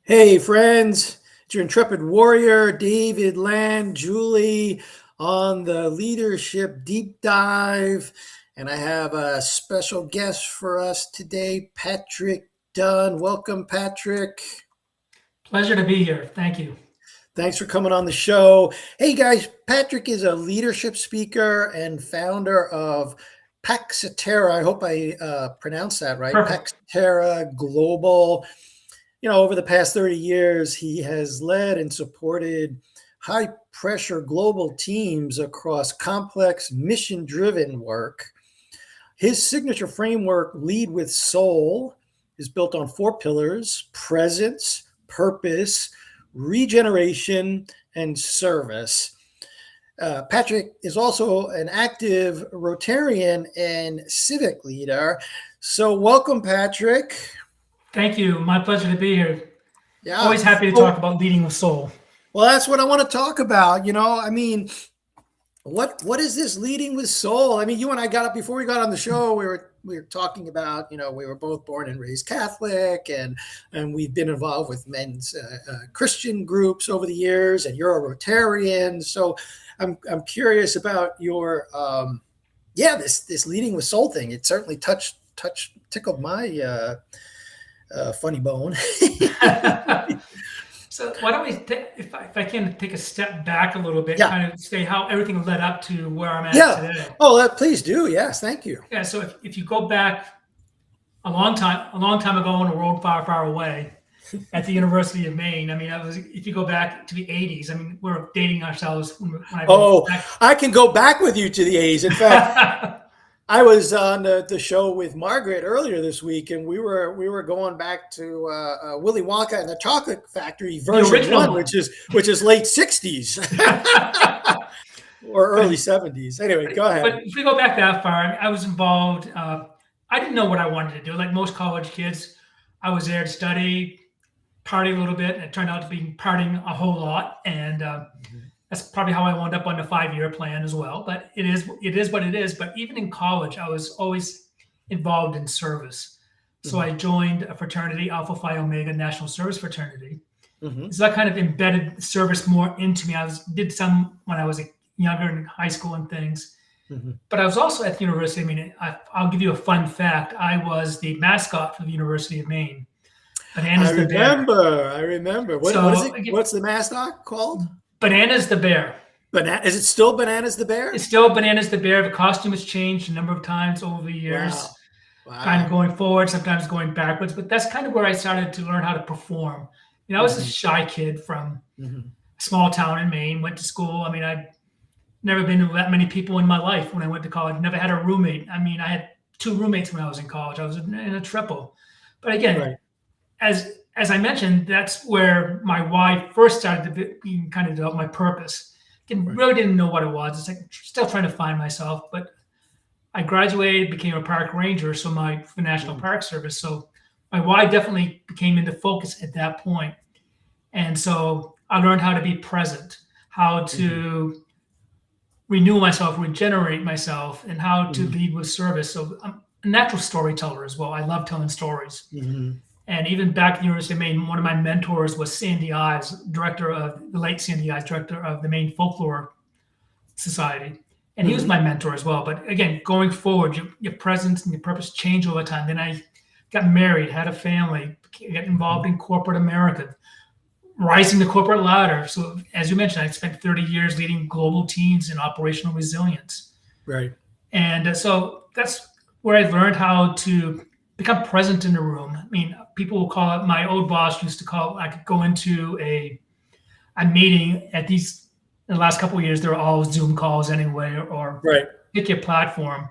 Hey, friends, it's your intrepid warrior, David Land, Julie, on the leadership deep dive. And I have a special guest for us today, Patrick Dunn. Welcome, Patrick. Pleasure to be here. Thank you. Thanks for coming on the show. Hey, guys, Patrick is a leadership speaker and founder of Paxatera. I hope I pronounced that right. Perfect. Paxatera Global. Over the past 30 years, he has led and supported high pressure global teams across complex mission driven work. His signature framework, Lead with Soul, is built on four pillars: presence, purpose, regeneration, and service. Patrick is also an active Rotarian and civic leader. So, welcome, Patrick. Thank you. My pleasure to be here. Yeah. Always happy to talk about leading with soul. Well, that's what I want to talk about. What is this leading with soul? I mean, you and I got up before we got on the show. We were talking about, we were both born and raised Catholic, and we've been involved with men's Christian groups over the years. And you're a Rotarian, so I'm curious about your this leading with soul thing. It certainly tickled my funny bone. So why don't we, if I can take a step back a little bit, Yeah. kind of say how everything led up to where I'm at today. Oh, please do. Yes, thank you. Yeah. So if you go back a long time ago in a world far, far away, at the University of Maine. I mean, if you go back to the 80s, I mean, we're dating ourselves when I go back. I can go back with you to the 80s. In fact, I was on the show with Margaret earlier this week, and we were going back to Willy Wonka and the Chocolate Factory version one, which is late 60s or early 70s. Anyway, go ahead. But if we go back that far, I was involved. I didn't know what I wanted to do. Like most college kids, I was there to study, party a little bit, and it turned out to be partying a whole lot. And that's probably how I wound up on the 5-year plan as well. But it is what it is. But even in college, I was always involved in service. So I joined a fraternity, Alpha Phi Omega National Service Fraternity. So that kind of embedded service more into me. Did some when I was younger in high school and things. But I was also at the university. I mean, I'll give you a fun fact. I was the mascot for the University of Maine. I remember. What is it? What's the mascot called? Bananas the bear. Is it still Bananas the bear? It's still Bananas the bear. The costume has changed a number of times over the years. Wow. Kind of going forward, sometimes going backwards. But that's kind of where I started to learn how to perform. I was a shy kid from a small town in Maine, went to school. I mean, I'd never been to that many people in my life when I went to college. Never had a roommate. I mean, I had 2 roommates when I was in college. I was in a triple. But again, as I mentioned, that's where my why first started to kind of develop my purpose. Really didn't know what it was. It's like still trying to find myself. But I graduated, became a park ranger, so for National Park Service. So my why definitely became into focus at that point. And so I learned how to be present, how to renew myself, regenerate myself, and how to lead with service. So I'm a natural storyteller as well. I love telling stories. And even back at the University of Maine, one of my mentors was Sandy Ives, the late Sandy Ives, director of the Maine Folklore Society. And he was my mentor as well. But again, going forward, your presence and your purpose change over time. Then I got married, had a family, got involved in corporate America, rising the corporate ladder. So as you mentioned, I spent 30 years leading global teams in operational resilience. Right. And so that's where I learned how to become present in the room. I mean, people will call it, my old boss used to call it, I could go into a meeting in the last couple of years, they were all Zoom calls anyway, or pick your platform.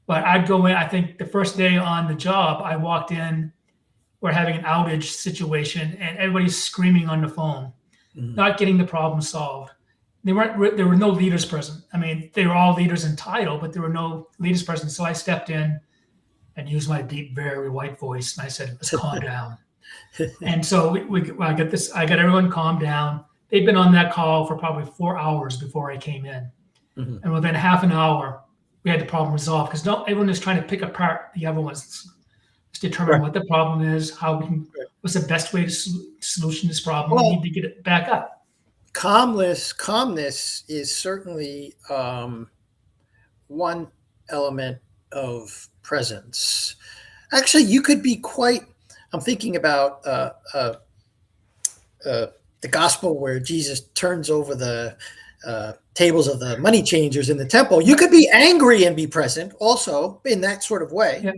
But I'd go in, I think the first day on the job, I walked in, we're having an outage situation and everybody's screaming on the phone, not getting the problem solved. There were no leaders present. I mean, they were all leaders in title, but there were no leaders present. So I stepped in and used my deep, very white voice. And I said, let's calm down. And so I got everyone calmed down. They'd been on that call for probably 4 hours before I came in. And within half an hour, we had the problem resolved because everyone is trying to pick apart the other ones. Let's determine what the problem is, how we can what's the best way to solution this problem. We Well, need to get it back up. calmness is certainly one element of presence. Actually, you could be quite. I'm thinking about the gospel where Jesus turns over the tables of the money changers in the temple. You could be angry and be present also in that sort of way, Yeah.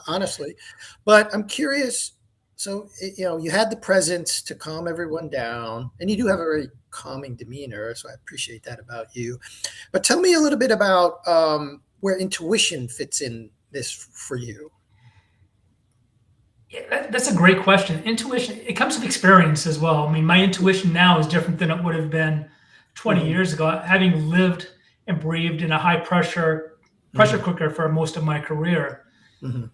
honestly. But I'm curious. So, you had the presence to calm everyone down, and you do have a very calming demeanor. So I appreciate that about you. But tell me a little bit about where intuition fits in this for you. Yeah, that's a great question. Intuition, it comes with experience as well. I mean, my intuition now is different than it would have been 20 Mhm. years ago, having lived and breathed in a high pressure Mhm. cooker for most of my career. Mhm.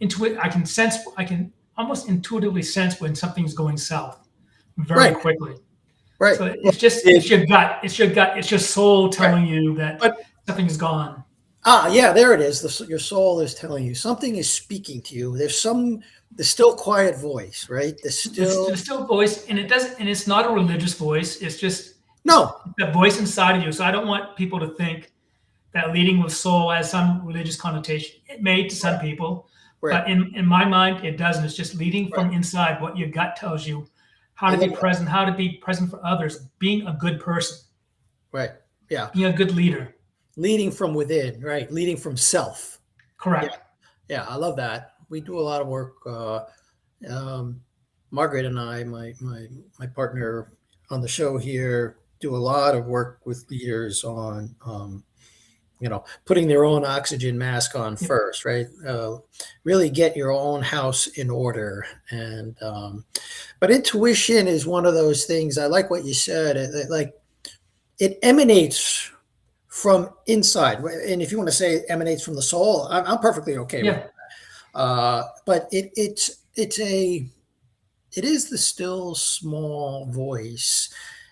I can almost intuitively sense when something's going south very Right, quickly. right. So Well, it's your gut, it's your soul right. telling you that But something's gone. yeah, there it is. Your soul is telling you something is speaking to you. The still quiet voice, right? The still voice, and it's not a religious voice. It's No, the voice inside of you. So I don't want people to think that leading with soul has some religious connotation. It may to some right, people, right, but in my mind, it doesn't. It's just leading right. from inside, what your gut tells you, I love that. how to be present for others, being a good person, Right. Yeah. being a good leader. Leading from within, right? Leading from self. Yeah. Correct. Yeah. I love that. We do a lot of work. Um, Margaret and I, my partner on the show here, do a lot of work with leaders on putting their own oxygen mask on Yep. first, right? Really get your own house in order. And but intuition is one of those things. I like what you said. It emanates from inside, and if you want to say it emanates from the soul, I'm perfectly okay with Yeah. it. But it is the still small voice,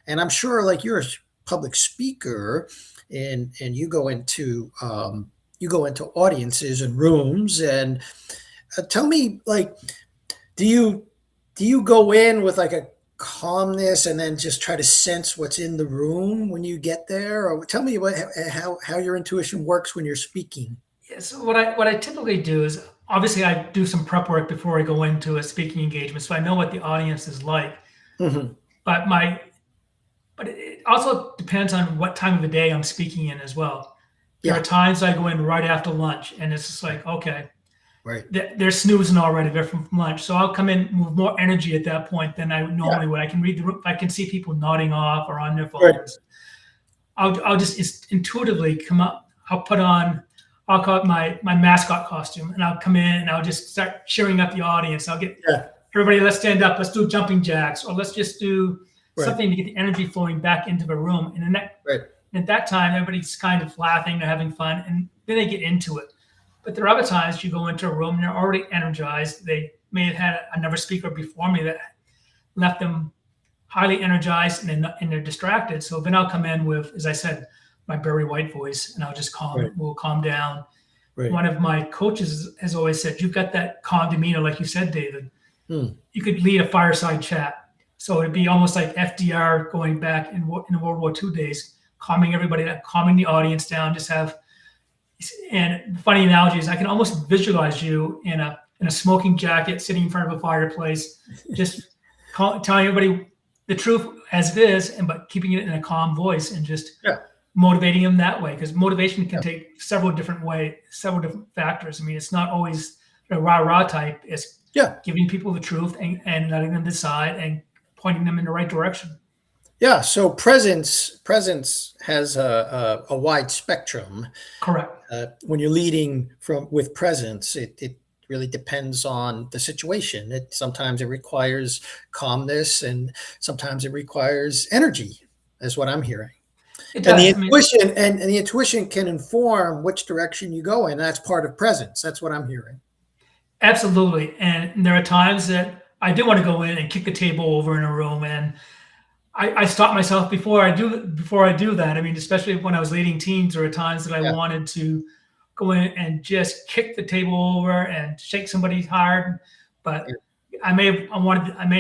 and I'm sure, like, you're a public speaker, and you go into audiences and rooms, and tell me, like, do you go in with like a calmness and then just try to sense what's in the room when you get there, or tell me how your intuition works when you're speaking? Yeah, so what I typically do is, obviously, I do some prep work before I go into a speaking engagement, so I know what the audience is like. Hmm. But it also depends on what time of the day I'm speaking in as well. There are Yeah. times I go in right after lunch, and it's just like, okay, Right. they're snoozing already. They're from lunch, so I'll come in with more energy at that point than I Yeah. normally would. I can read the room. I can see people nodding off or on their Right. phones. I'll just intuitively come up. I'll call it my mascot costume, and I'll come in and I'll just start cheering up the audience. I'll get Yeah. everybody, let's stand up, let's do jumping jacks, or let's just do Right. something to get the energy flowing back into the room. And Right. at that time, everybody's kind of laughing, they're having fun, and then they get into it. But there are other times you go into a room and they're already energized. They may have had another speaker before me that left them highly energized, and they're distracted. So then I'll come in with, as I said, my Barry White voice, and I'll just Right. we'll calm down. Right. One of my coaches has always said, you've got that calm demeanor, like you said, David. You could lead a fireside chat. So it'd be almost like FDR going back in the World War II days, calming everybody, calming the audience down, and funny analogy is I can almost visualize you in a smoking jacket sitting in front of a fireplace, just telling everybody the truth as it is, but keeping it in a calm voice, and just motivating them that way. Because motivation can take several different factors. I mean, it's not always a rah-rah type. It's giving people the truth and letting them decide and pointing them in the right direction. Yeah. So presence has a wide spectrum. Correct. When you're leading with presence, it really depends on the situation. Sometimes it requires calmness, and sometimes it requires energy, is what I'm hearing. It does. And the intuition can inform which direction you go in. That's part of presence. That's what I'm hearing. Absolutely. And there are times that I do want to go in and kick the table over in a room, and I stop myself before I do that. I mean, especially when I was leading teams, there are times that I wanted to go in and just kick the table over and shake somebody hard. But I may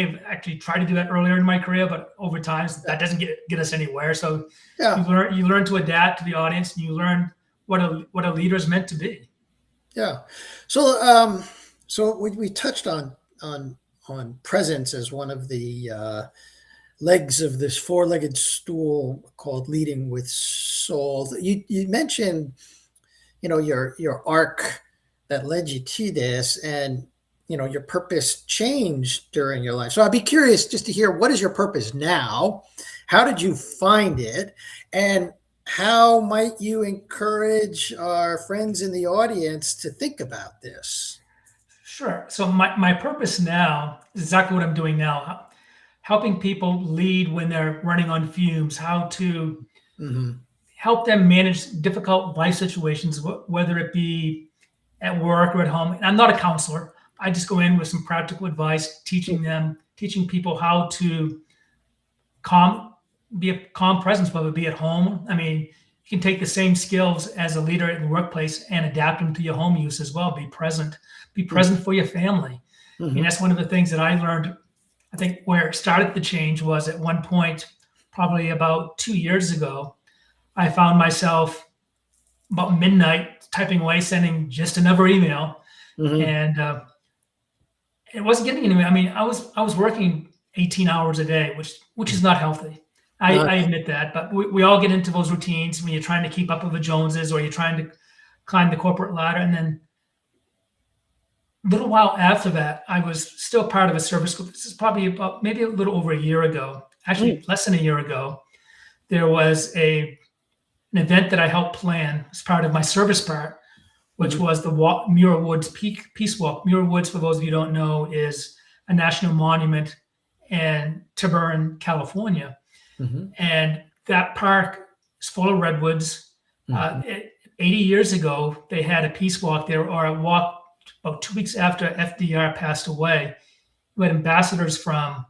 have actually tried to do that earlier in my career, but over time that doesn't get us anywhere. So you learn to adapt to the audience, and you learn what a leader is meant to be. Yeah. So we touched on presence as one of the legs of this four-legged stool called leading with soul. You mentioned, your arc that led you to this, and your purpose changed during your life. So I'd be curious just to hear, what is your purpose now? How did you find it? And how might you encourage our friends in the audience to think about this? Sure. So my purpose now is exactly what I'm doing now, helping people lead when they're running on fumes, how to help them manage difficult life situations, whether it be at work or at home. And I'm not a counselor. I just go in with some practical advice, teaching people how to be a calm presence, whether it be at home. I mean, you can take the same skills as a leader in the workplace and adapt them to your home use as well. Be present for your family. And that's one of the things that I learned. I think where it started the change was at one point, probably about 2 years ago, I found myself about midnight typing away, sending just another email. And it wasn't getting anywhere. I mean, I was working 18 hours a day, which is not healthy. I admit that, but we all get into those routines when you're trying to keep up with the Joneses, or you're trying to climb the corporate ladder. And then a little while after that, I was still part of a service group. This is probably about maybe a little over a year ago, actually less than a year ago. There was an event that I helped plan as part of my service part, which was the Muir Woods Peace Walk. Muir Woods, for those of you who don't know, is a national monument in Tiburon, California. And that park is full of redwoods. 80 years ago, they had a peace walk there, or a walk about 2 weeks after FDR passed away. We had ambassadors from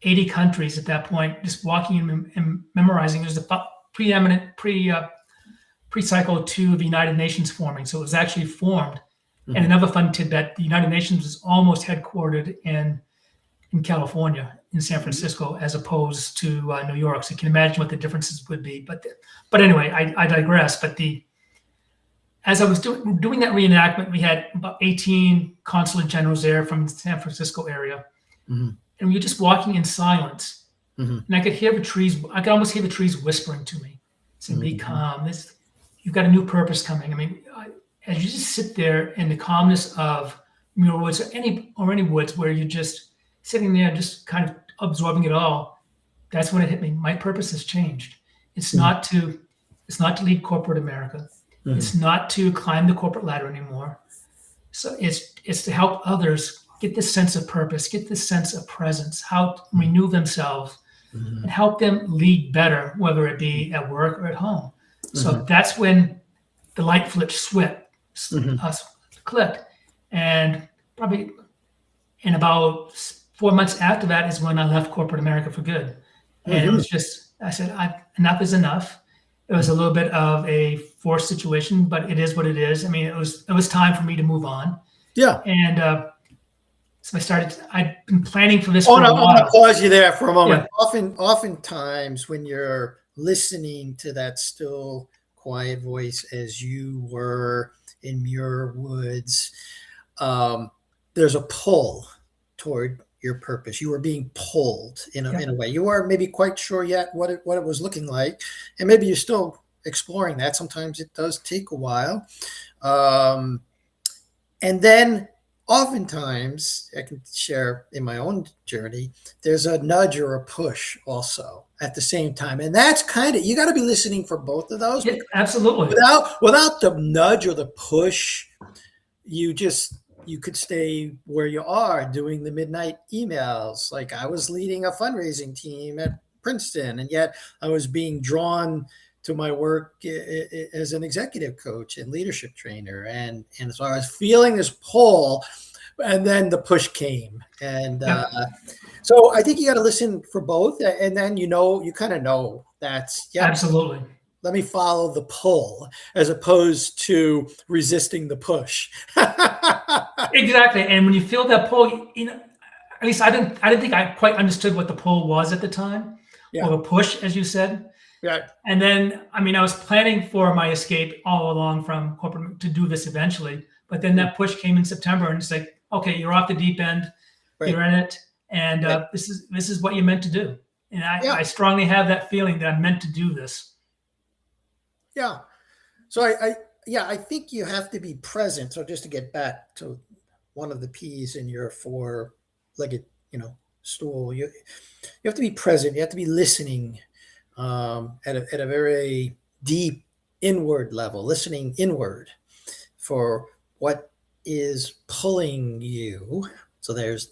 80 countries at that point, just walking and memorizing. It was the preeminent pre-cycle to the United Nations forming. So it was actually formed. And another fun tidbit, the United Nations was almost headquartered in California, in San Francisco, as opposed to New York. So you can imagine what the differences would be. But anyway, I digress. But as I was doing that reenactment, we had about 18 consulate generals there from the San Francisco area. And we were just walking in silence. And I could hear the trees. I could almost hear the trees whispering to me, saying, "Be calm. You've got a new purpose coming." I mean, as you just sit there in the calmness of Muir Woods, or any woods, where you're just sitting there, just kind of absorbing it all, that's when it hit me. My purpose has changed. It's not to lead corporate America. It's not to climb the corporate ladder anymore. So it's to help others get this sense of purpose, get this sense of presence, how to renew themselves, and help them lead better, whether it be at work or at home. So that's when the light clicked. And probably in about 4 months after that is when I left corporate America for good. And it was just, I said, enough is enough. It was a little bit of a forced situation, but it is what it is. I mean, it was time for me to move on. Yeah. And so I'd been planning for this for a while. I'm going to pause you there for a moment. Yeah. Oftentimes when you're listening to that still, quiet voice, as you were in Muir Woods, there's a pull toward your purpose. You were being pulled in a way. You weren't maybe quite sure yet what it was looking like, and maybe you're still exploring that. Sometimes it does take a while, and then oftentimes, I can share in my own journey, there's a nudge or a push also at the same time. And that's you got to be listening for both of those. Yeah, absolutely. Without the nudge or the push, you could stay where you are doing the midnight emails. Like, I was leading a fundraising team at Princeton, and yet I was being drawn to my work as an executive coach and leadership trainer. And so I was feeling this pull, and then the push came. And so I think you got to listen for both. And then, you kind of know that's absolutely. Let me follow the pull as opposed to resisting the push. Exactly. And when you feel that pull, at least I didn't think I quite understood what the pull was at the time, or the push, as you said. Yeah. And then, I mean, I was planning for my escape all along from corporate to do this eventually, but then that push came in September, and it's like, okay, you're off the deep end, you're in it, and this is what you're meant to do. And I strongly have that feeling that I'm meant to do this. Yeah. So I think you have to be present. So just to get back to one of the P's in your four-legged, stool, you have to be present. You have to be listening at a very deep inward level, listening inward for what is pulling you. So there's,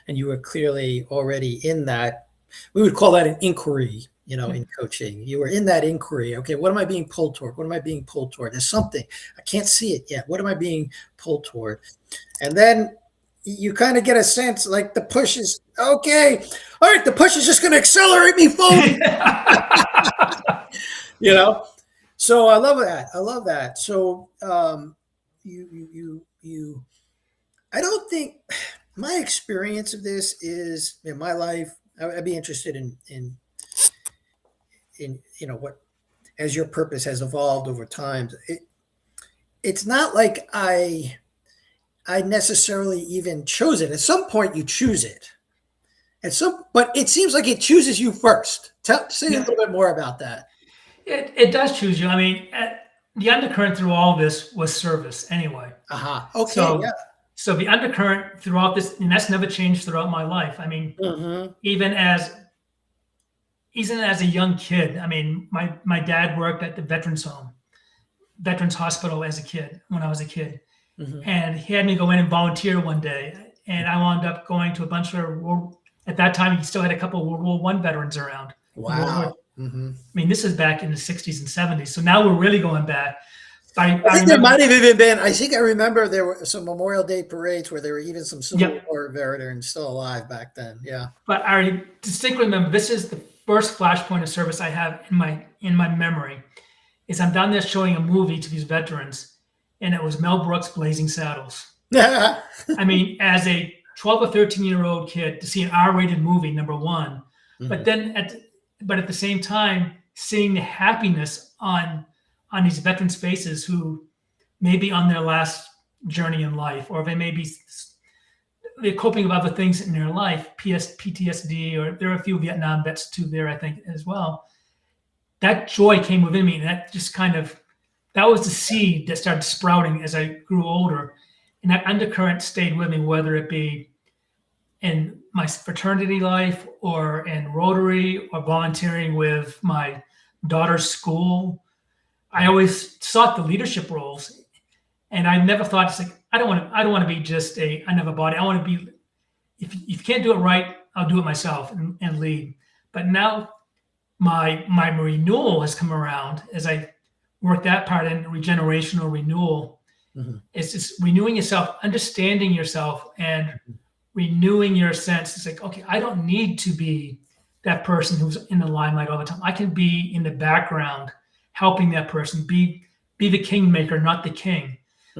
and you were clearly already in that. We would call that an inquiry, in coaching. You were in that inquiry. Okay, what am I being pulled toward? What am I being pulled toward? There's something. I can't see it yet. What am I being pulled toward? And then you kind of get a sense like the push is, okay, all right, the push is just going to accelerate me forward. So I love that. So I don't think my experience of this is in my life. I'd be interested in what, as your purpose has evolved over time. It's not like I necessarily even chose it. At some point you choose it. But it seems like it chooses you first. Say a little bit more about that. It does choose you. I mean, the undercurrent through all this was service anyway. Okay. So the undercurrent throughout this, and that's never changed throughout my life. I mean, even as a young kid, I mean, my dad worked at the veterans hospital as a kid, when I was a kid. And he had me go in and volunteer one day. And I wound up going to a bunch of, at that time, he still had a couple of World War I veterans around. Wow. I mean, this is back in the 60s and 70s. So now we're really going back. I think there might have even been, I remember there were some Memorial Day parades where there were even some Civil War veterans still alive back then. Yeah. But I distinctly remember, this is the first flashpoint of service I have in my memory, is I'm down there showing a movie to these veterans, and it was Mel Brooks' Blazing Saddles. I mean, as a 12 or 13-year-old kid, to see an R-rated movie, number one, but then at the same time, seeing the happiness on these veterans' faces who may be on their last journey in life, or they're coping with other things in their life, PTSD, or there are a few Vietnam vets too there, I think, as well. That joy came within me, and that was the seed that started sprouting as I grew older. And that undercurrent stayed with me, whether it be in my fraternity life or in Rotary or volunteering with my daughter's school. I always sought the leadership roles, and I never thought, it's like, I don't want to be just another body. I want to be, if you can't do it right, I'll do it myself and lead. But now my renewal has come around as I work that part in regeneration or renewal. It's just renewing yourself, understanding yourself, and renewing your sense. It's like, okay, I don't need to be that person who's in the limelight all the time. I can be in the background, helping that person, be the kingmaker, not the king.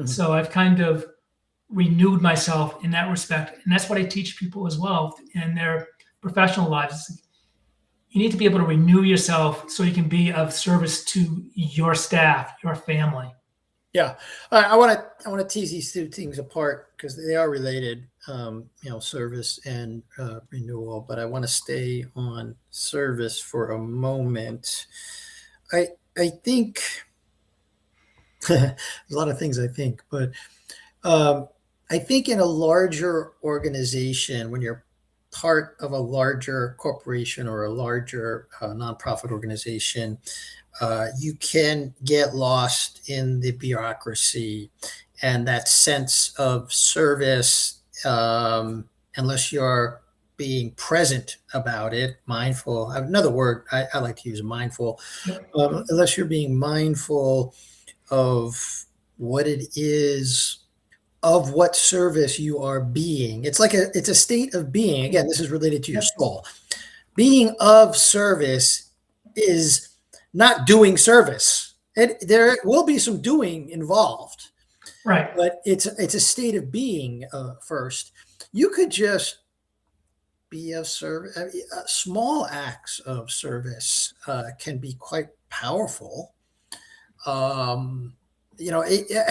So I've kind of renewed myself in that respect. And that's what I teach people as well in their professional lives. You need to be able to renew yourself so you can be of service to your staff, your family. Yeah. I want to tease these two things apart because they are related, service and renewal, but I want to stay on service for a moment. I think there's a lot of things I think, but I think in a larger organization, when you're part of a larger corporation or a larger nonprofit organization, you can get lost in the bureaucracy and that sense of service, unless you're being present about it, mindful. Another word I like to use, mindful. Unless you're being mindful of what it is, of what service you are being. It's a state of being. Again, this is related to your soul. Being of service is not doing service. There will be some doing involved, right? But it's a state of being first. You could just be of service. I mean, small acts of service can be quite powerful. I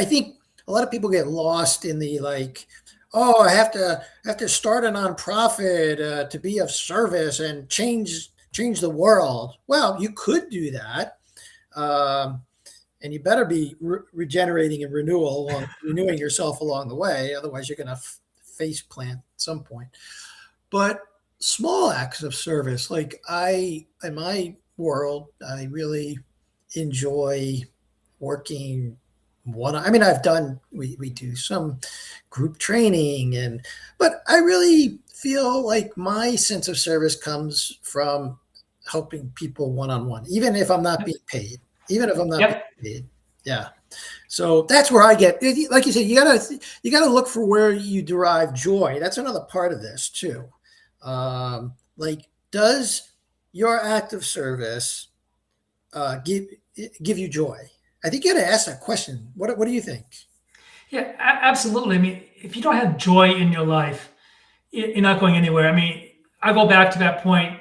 think a lot of people get lost in the like, oh, I have to start a nonprofit to be of service and change the world. Well, you could do that, and you better be regenerating and renewing yourself along the way. Otherwise, you're going to face plant at some point. But small acts of service, like in my world, I really enjoy working we do some group training but I really feel like my sense of service comes from helping people one-on-one, even if I'm not being paid, Yeah. So that's where I get, like you said, you gotta look for where you derive joy. That's another part of this too. Like, does your act of service give you joy? I think you got to ask that question. What do you think? Yeah, absolutely. I mean, if you don't have joy in your life, you're not going anywhere. I mean, I go back to that point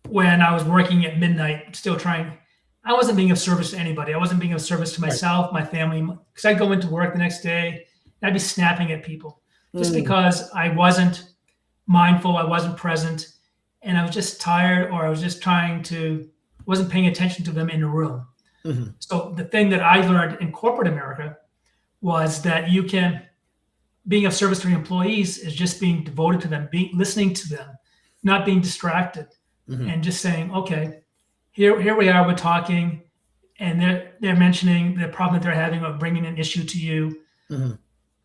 when I was working at midnight, still trying. I wasn't being of service to anybody. I wasn't being of service to myself, my family, because I'd go into work the next day and I'd be snapping at people just because I wasn't mindful, I wasn't present, and I was just tired, or I was just wasn't paying attention to them in the room. Mm-hmm. So the thing that I learned in corporate America was that being of service to your employees is just being devoted to them, listening to them, not being distracted, and just saying, okay, here we are, we're talking, and they're mentioning the problem that they're having or bringing an issue to you.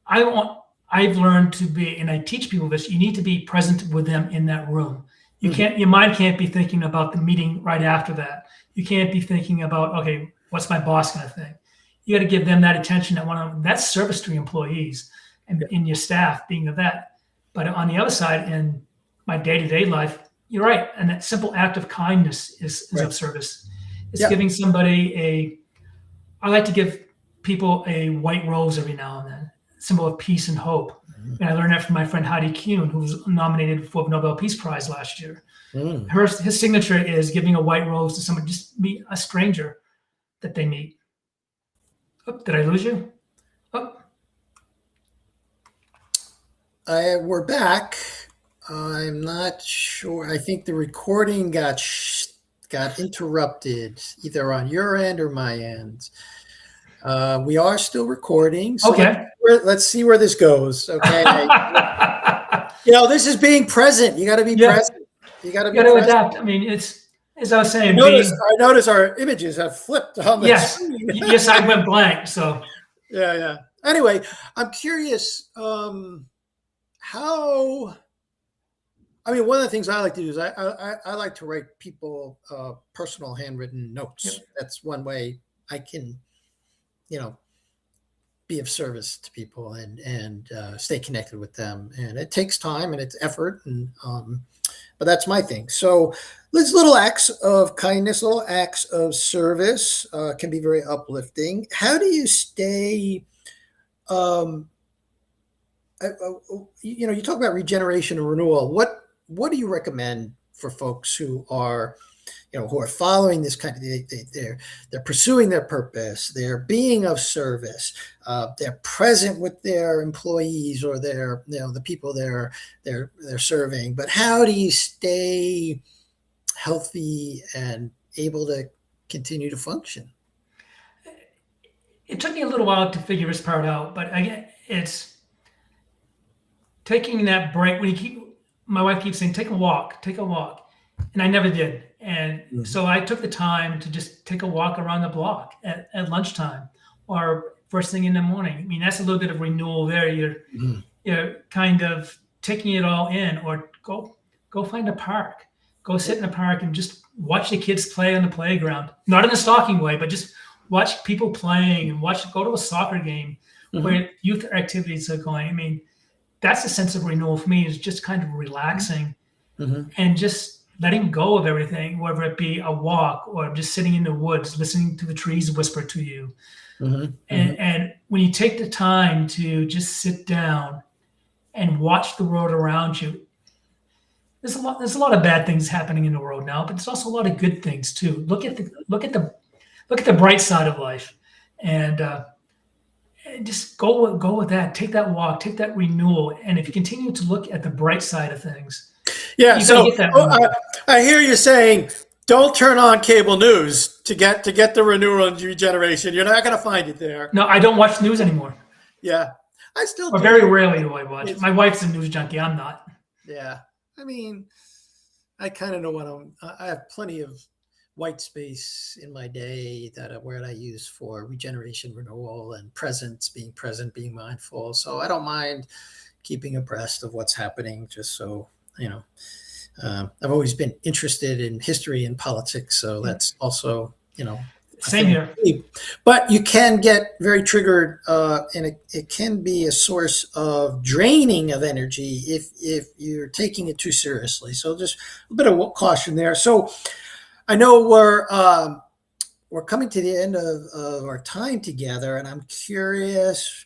I've learned to be, and I teach people this, you need to be present with them in that room. Your mind can't be thinking about the meeting right after that. You can't be thinking about, okay, what's my boss going to think? You got to give them that attention. That's service to your employees and in your staff being of that. But on the other side, in my day-to-day life, you're right. And that simple act of kindness is of service. It's giving somebody I like to give people a white rose every now and then, symbol of peace and hope. And I learned that from my friend Heidi Kuhn, who was nominated for the Nobel Peace Prize last year. His signature is giving a white rose to someone, just meet a stranger that they meet. Oh, did I lose you? Oh. We're back. I'm not sure. I think the recording got interrupted, either on your end or my end. We are still recording. So okay. Let's see where this goes. Okay. This is being present. You got to be present. You got to adapt. I mean, it's, as I was saying. I notice our images have flipped on the screen. Yes, I went blank. So. Yeah. Anyway, I'm curious how. I mean, one of the things I like to do is I like to write people personal handwritten notes. That's one way I can, be of service to people and stay connected with them. And it takes time and it's effort, but that's my thing. So these little acts of kindness, little acts of service can be very uplifting. How do you stay? You talk about regeneration and renewal. What do you recommend for folks who are following this kind of, they're pursuing their purpose, they're being of service, they're present with their employees or the people they're serving, but how do you stay healthy and able to continue to function? It took me a little while to figure this part out, but again, it's taking that break. My wife keeps saying, take a walk. And I never did. And so I took the time to just take a walk around the block at lunchtime or first thing in the morning. I mean, that's a little bit of renewal there. You're kind of taking it all in, or go find a park, go sit in a park and just watch the kids play on the playground, not in a stalking way, but just watch people playing and go to a soccer game where youth activities are going. I mean, that's a sense of renewal for me, is just kind of relaxing and just letting go of everything, whether it be a walk or just sitting in the woods, listening to the trees whisper to you. And when you take the time to just sit down and watch the world around you, there's a lot of bad things happening in the world now, but there's also a lot of good things too. Look at the bright side of life, and just go with that. Take that walk, take that renewal, and if you continue to look at the bright side of things, yeah. you're So gonna get that renewal. I hear you saying, don't turn on cable news to get the renewal and regeneration. You're not going to find it there. No, I don't watch news anymore. Yeah, I still or do. very rarely do I watch it. My wife's a news junkie. I'm not. Yeah, I mean, I kind of know what I have plenty of white space in my day where I use for regeneration, renewal, and being present, being mindful. So I don't mind keeping abreast of what's happening, just so you know. I've always been interested in history and politics, so that's also, same here. But you can get very triggered, and it can be a source of draining of energy if you're taking it too seriously. So just a bit of caution there. So I know we're coming to the end of our time together, and I'm curious.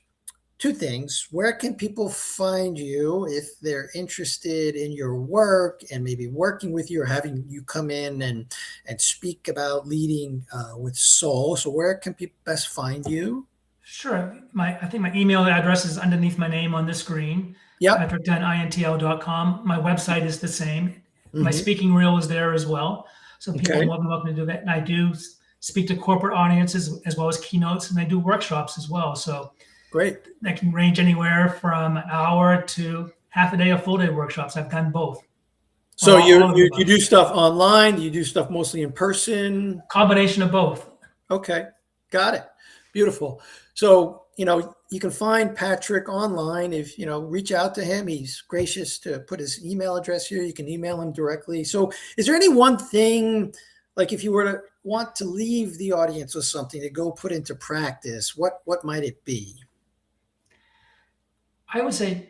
Two things. Where can people find you if they're interested in your work and maybe working with you or having you come in and speak about leading with soul? So where can people best find you? Sure. I think my email address is underneath my name on the screen. Yep. PatrickDunnINTL.com. My website is the same. Mm-hmm. My speaking reel is there as well. So people are more than welcome to do that. And I do speak to corporate audiences as well as keynotes, and I do workshops as well. So great. That can range anywhere from an hour to half a day of full day workshops. I've done both. So you do stuff online? You do stuff mostly in person? Combination of both. Okay. Got it. Beautiful. So, you can find Patrick online if, reach out to him. He's gracious to put his email address here. You can email him directly. So is there any one thing, like if you were to want to leave the audience with something to go put into practice, what might it be? I would say,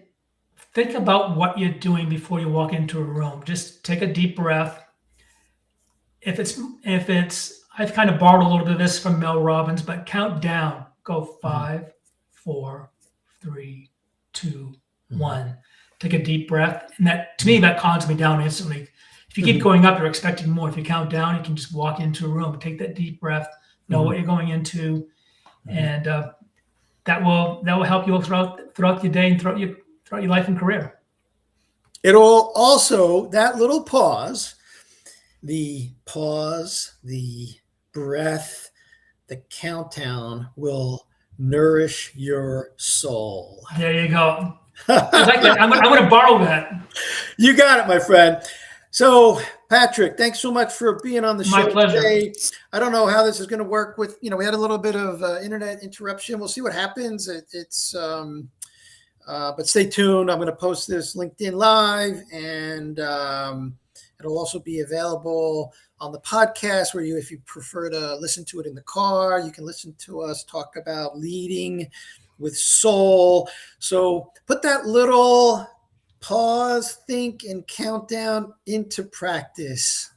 think about what you're doing before you walk into a room. Just take a deep breath. If it's, I've kind of borrowed a little bit of this from Mel Robbins, but count down. Go 5, 4, 3, 2, 1. Take a deep breath, and that to me that calms me down instantly. If you keep going up, you're expecting more. If you count down, you can just walk into a room. Take that deep breath. Know what you're going into, and that will help you throughout your day and throughout your life and career. It'll also, that little pause, the breath, the countdown will nourish your soul. There you go. I like that. I'm going to borrow that. You got it, my friend. So, Patrick, thanks so much for being on the show. My pleasure. Today. I don't know how this is going to work with, we had a little bit of internet interruption. We'll see what happens. But stay tuned. I'm going to post this LinkedIn Live, and it'll also be available on the podcast where if you prefer to listen to it in the car, you can listen to us talk about leading with soul. So put that little pause, think, and countdown into practice.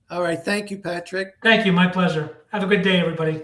All right. Thank you, Patrick. Thank you. My pleasure. Have a good day, everybody.